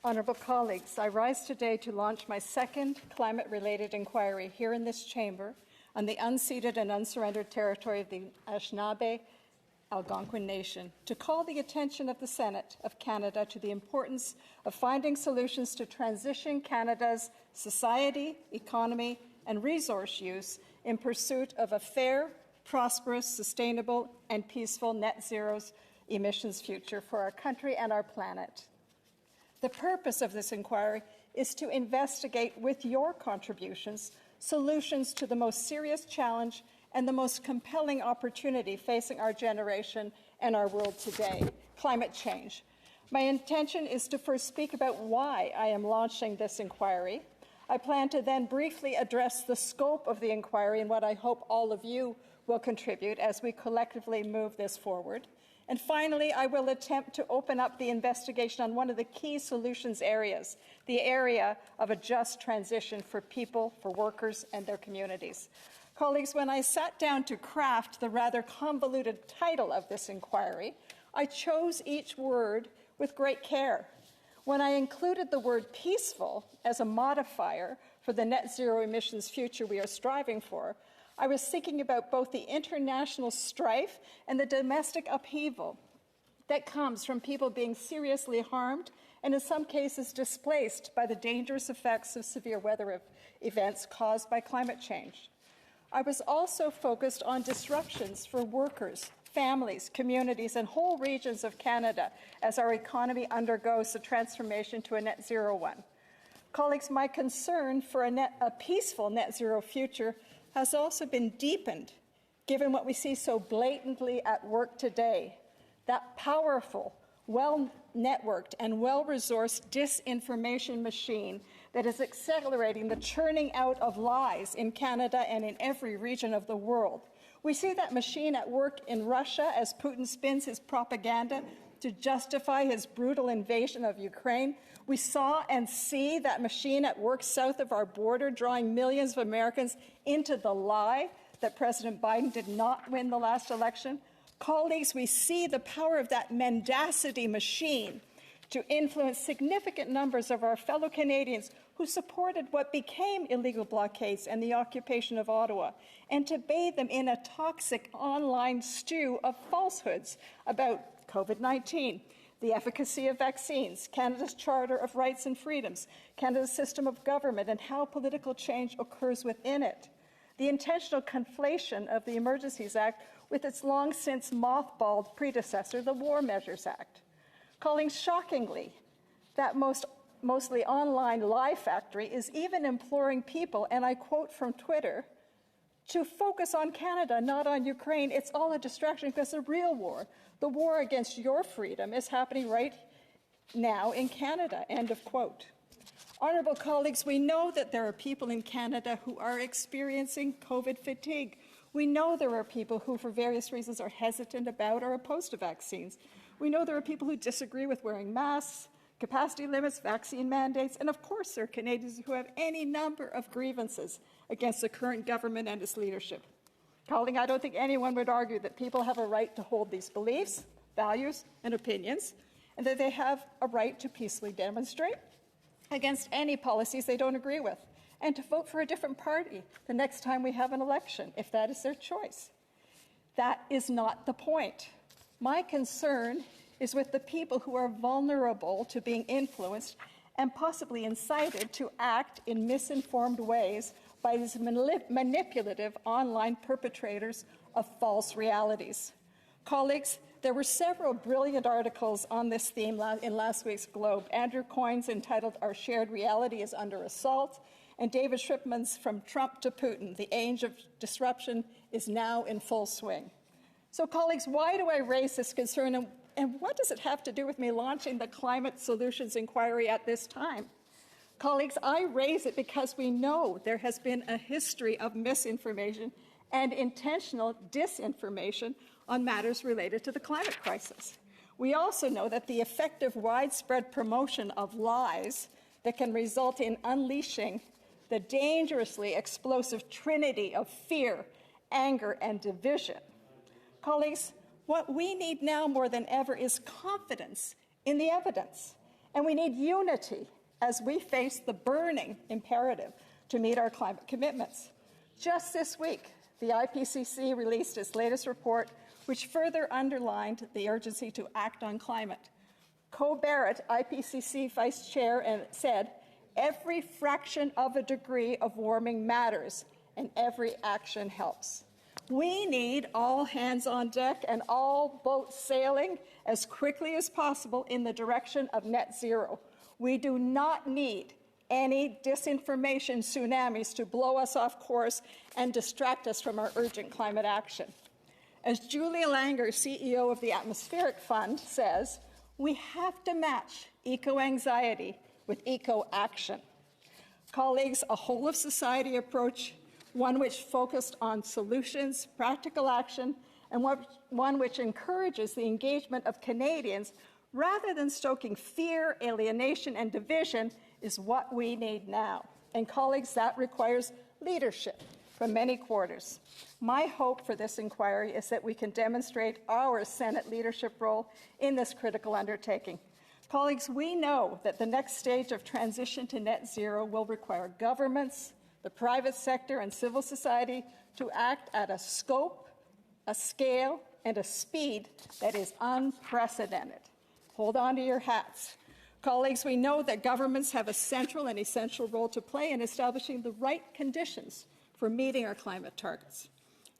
Honourable colleagues, I rise today to launch my second climate-related inquiry here in this chamber on the unceded and unsurrendered territory of the Anishinaabe Algonquin Nation, to call the attention of the Senate of Canada to the importance of finding solutions to transition Canada's society, economy, and resource use in pursuit of a fair, prosperous, sustainable, and peaceful net zero emissions future for our country and our planet. The purpose of this inquiry is to investigate, with your contributions, solutions to the most serious challenge and the most compelling opportunity facing our generation and our world today, climate change. My intention is to first speak about why I am launching this inquiry. I plan to then briefly address the scope of the inquiry and what I hope all of you will contribute as we collectively move this forward. And finally, I will attempt to open up the investigation on one of the key solutions areas, the area of a just transition for people, for workers, and their communities. Colleagues, when I sat down to craft the rather convoluted title of this inquiry, I chose each word with great care. When I included the word peaceful as a modifier for the net zero emissions future we are striving for, I was thinking about both the international strife and the domestic upheaval that comes from people being seriously harmed and in some cases displaced by the dangerous effects of severe weather events caused by climate change. I was also focused on disruptions for workers, families, communities, and whole regions of Canada as our economy undergoes the transformation to a net zero one. Colleagues, my concern for a peaceful net zero future has also been deepened, given what we see so blatantly at work today, that powerful, well-networked and well-resourced disinformation machine that is accelerating the churning out of lies in Canada and in every region of the world. We see that machine at work in Russia as Putin spins his propaganda to justify his brutal invasion of Ukraine. We saw and see that machine at work south of our border, drawing millions of Americans into the lie that President Biden did not win the last election. Colleagues, we see the power of that mendacity machine to influence significant numbers of our fellow Canadians who supported what became illegal blockades and the occupation of Ottawa, and to bathe them in a toxic online stew of falsehoods about COVID-19, the efficacy of vaccines, Canada's Charter of Rights and Freedoms, Canada's system of government, and how political change occurs within it. The intentional conflation of the Emergencies Act with its long since mothballed predecessor, the War Measures Act. Calling shockingly, that mostly online lie factory is even imploring people, and I quote from Twitter, to focus on Canada, not on Ukraine. It's all a distraction because the real war, the war against your freedom, is happening right now in Canada, end of quote. Honourable colleagues, we know that there are people in Canada who are experiencing COVID fatigue. We know there are people who, for various reasons, are hesitant about or opposed to vaccines. We know there are people who disagree with wearing masks, capacity limits, vaccine mandates, and of course there are Canadians who have any number of grievances against the current government and its leadership. Colleague, I don't think anyone would argue that people have a right to hold these beliefs, values, and opinions, and that they have a right to peacefully demonstrate against any policies they don't agree with, and to vote for a different party the next time we have an election, if that is their choice. That is not the point. My concern is with the people who are vulnerable to being influenced and possibly incited to act in misinformed ways by these manipulative online perpetrators of false realities. Colleagues, there were several brilliant articles on this theme in last week's Globe. Andrew Coyne's entitled "Our Shared Reality is Under Assault," and David Shipman's "From Trump to Putin, the Age of Disruption is Now in Full Swing." So, colleagues, why do I raise this concern, and what does it have to do with me launching the Climate Solutions Inquiry at this time? Colleagues, I raise it because we know there has been a history of misinformation and intentional disinformation on matters related to the climate crisis. We also know that the effective widespread promotion of lies that can result in unleashing the dangerously explosive trinity of fear, anger, and division. Colleagues, what we need now more than ever is confidence in the evidence And we need unity as we face the burning imperative to meet our climate commitments. Just this week, the IPCC released its latest report, which further underlined the urgency to act on climate. Co Barrett, IPCC Vice Chair, said, "Every fraction of a degree of warming matters, and every action helps." We need all hands on deck and all boats sailing as quickly as possible in the direction of net zero. We do not need any disinformation tsunamis to blow us off course and distract us from our urgent climate action. As Julia Langer, CEO of the Atmospheric Fund, says, we have to match eco-anxiety with eco-action. Colleagues, a whole-of-society approach, one which focused on solutions, practical action, and one which encourages the engagement of Canadians rather than stoking fear, alienation, and division, is what we need now. And colleagues, that requires leadership from many quarters. My hope for this inquiry is that we can demonstrate our Senate leadership role in this critical undertaking. Colleagues, we know that the next stage of transition to net zero will require governments, the private sector, and civil society to act at a scope, a scale, and a speed that is unprecedented. Hold on to your hats. Colleagues, we know that governments have a central and essential role to play in establishing the right conditions for meeting our climate targets.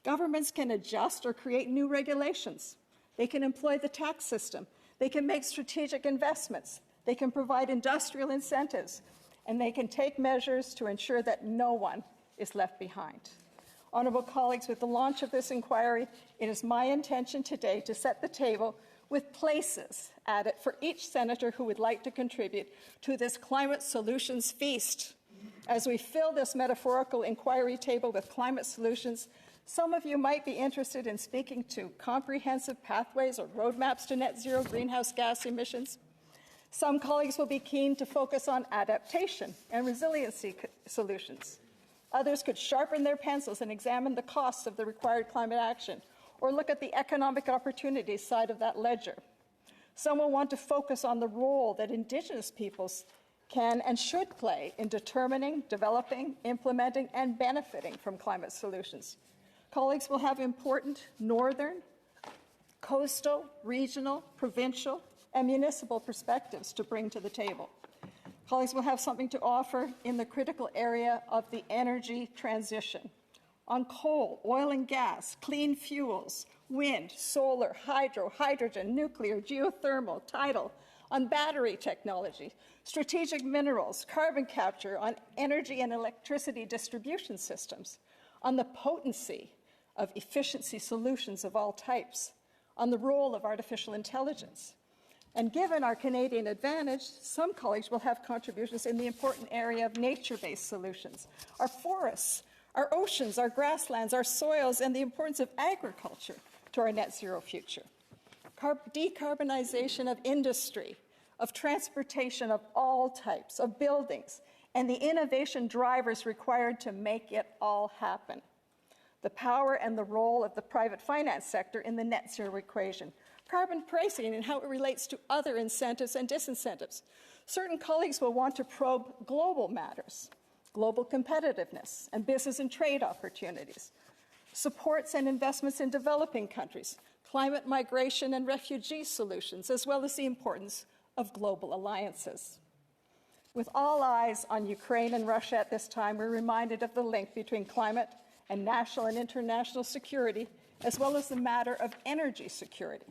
Governments can adjust or create new regulations. They can employ the tax system. They can make strategic investments. They can provide industrial incentives. And they can take measures to ensure that no one is left behind. Honourable colleagues, with the launch of this inquiry, it is my intention today to set the table with places added for each senator who would like to contribute to this climate solutions feast. As we fill this metaphorical inquiry table with climate solutions, some of you might be interested in speaking to comprehensive pathways or roadmaps to net zero greenhouse gas emissions. Some colleagues will be keen to focus on adaptation and resiliency solutions. Others could sharpen their pencils and examine the costs of the required climate action, or look at the economic opportunities side of that ledger. Some will want to focus on the role that Indigenous peoples can and should play in determining, developing, implementing, and benefiting from climate solutions. Colleagues will have important northern, coastal, regional, provincial, and municipal perspectives to bring to the table. Colleagues will have something to offer in the critical area of the energy transition, on coal, oil and gas, clean fuels, wind, solar, hydro, hydrogen, nuclear, geothermal, tidal, on battery technology, strategic minerals, carbon capture, on energy and electricity distribution systems, on the potency of efficiency solutions of all types, on the role of artificial intelligence. And given our Canadian advantage, some colleagues will have contributions in the important area of nature-based solutions, our forests, our oceans, our grasslands, our soils, and the importance of agriculture to our net zero future. Decarbonization of industry, of transportation of all types, of buildings, and the innovation drivers required to make it all happen. The power and the role of the private finance sector in the net zero equation. Carbon pricing and how it relates to other incentives and disincentives. Certain colleagues will want to probe global matters, global competitiveness, and business and trade opportunities, supports and investments in developing countries, climate migration and refugee solutions, as well as the importance of global alliances. With all eyes on Ukraine and Russia at this time, we're reminded of the link between climate and national and international security, as well as the matter of energy security.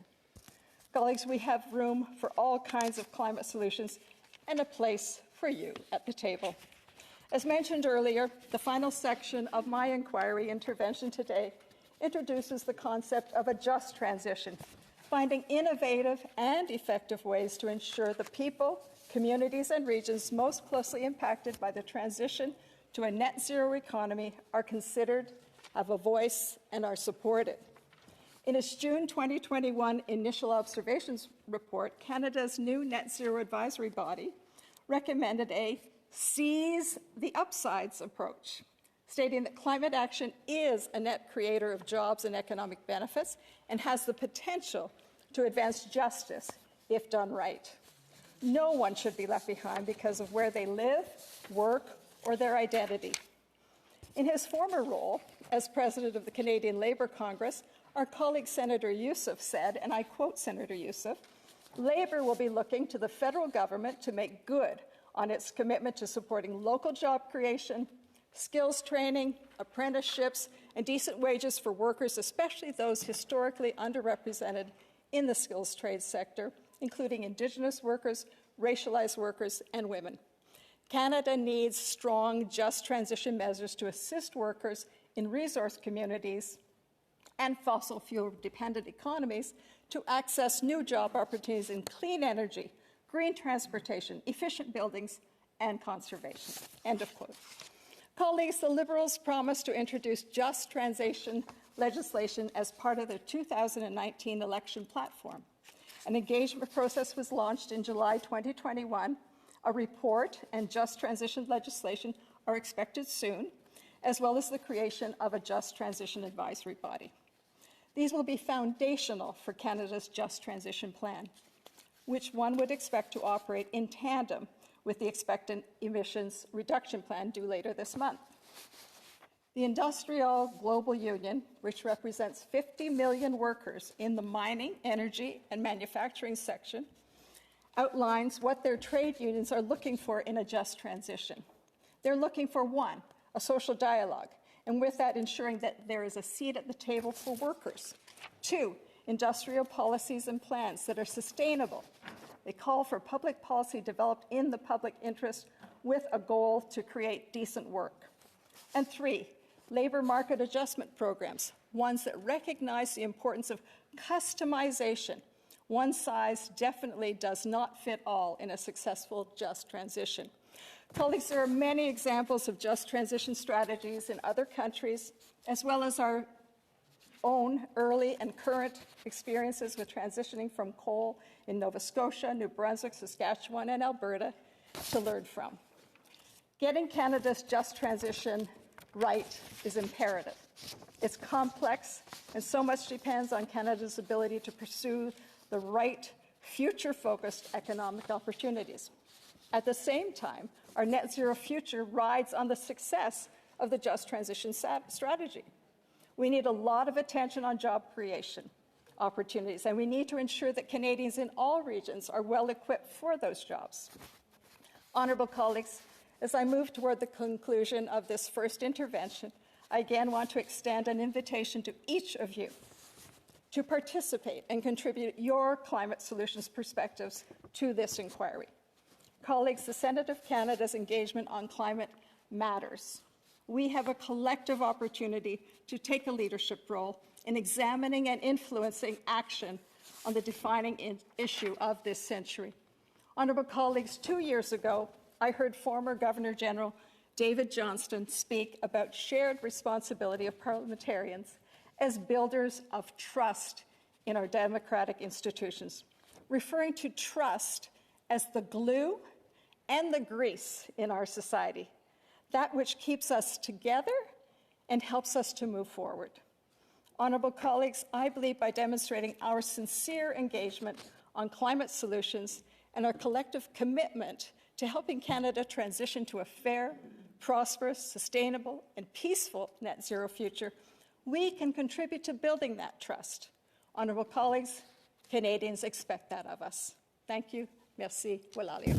Colleagues, we have room for all kinds of climate solutions and a place for you at the table. As mentioned earlier, the final section of my inquiry intervention today introduces the concept of a just transition, finding innovative and effective ways to ensure the people, communities, and regions most closely impacted by the transition to a net zero economy are considered, have a voice, and are supported. In its June 2021 initial observations report, Canada's new net zero advisory body recommended a seize the upsides approach, stating that climate action is a net creator of jobs and economic benefits and has the potential to advance justice if done right. No one should be left behind because of where they live, work, or their identity. In his former role as president of the Canadian Labour Congress, our colleague Senator Youssef said, and I quote Senator Youssef, "Labour will be looking to the federal government to make good on its commitment to supporting local job creation, skills training, apprenticeships, and decent wages for workers, especially those historically underrepresented in the skills trade sector, including Indigenous workers, racialized workers, and women. Canada needs strong, just transition measures to assist workers in resource communities and fossil fuel-dependent economies to access new job opportunities in clean energy, green transportation, efficient buildings, and conservation." End of quote. Colleagues, the Liberals promised to introduce just transition legislation as part of their 2019 election platform. An engagement process was launched in July 2021. A report and just transition legislation are expected soon, as well as the creation of a just transition advisory body. These will be foundational for Canada's just transition plan, which one would expect to operate in tandem with the expected emissions reduction plan due later this month. The Industrial Global Union, which represents 50 million workers in the mining, energy, and manufacturing section, outlines what their trade unions are looking for in a just transition. They're looking for, one, a social dialogue, and with that ensuring that there is a seat at the table for workers. Two, industrial policies and plans that are sustainable. They call for public policy developed in the public interest with a goal to create decent work. And three, labor market adjustment programs, ones that recognize the importance of customization. One size definitely does not fit all in a successful just transition. Colleagues, there are many examples of just transition strategies in other countries, as well as our own early and current experiences with transitioning from coal in Nova Scotia, New Brunswick, Saskatchewan, and Alberta to learn from. Getting Canada's just transition right is imperative. It's complex, and so much depends on Canada's ability to pursue the right future-focused economic opportunities. At the same time, our net zero future rides on the success of the just transition strategy. We need a lot of attention on job creation opportunities, and we need to ensure that Canadians in all regions are well equipped for those jobs. Honourable colleagues, as I move toward the conclusion of this first intervention, I again want to extend an invitation to each of you to participate and contribute your climate solutions perspectives to this inquiry. Colleagues, the Senate of Canada's engagement on climate matters. We have a collective opportunity to take a leadership role in examining and influencing action on the defining issue of this century. Honourable colleagues, 2 years ago, I heard former Governor General David Johnston speak about shared responsibility of parliamentarians as builders of trust in our democratic institutions, referring to trust as the glue and the grease in our society, that which keeps us together and helps us to move forward. Honourable colleagues, I believe by demonstrating our sincere engagement on climate solutions and our collective commitment to helping Canada transition to a fair, prosperous, sustainable, and peaceful net zero future, we can contribute to building that trust. Honourable colleagues, Canadians expect that of us. Thank you. Merci. Walalia.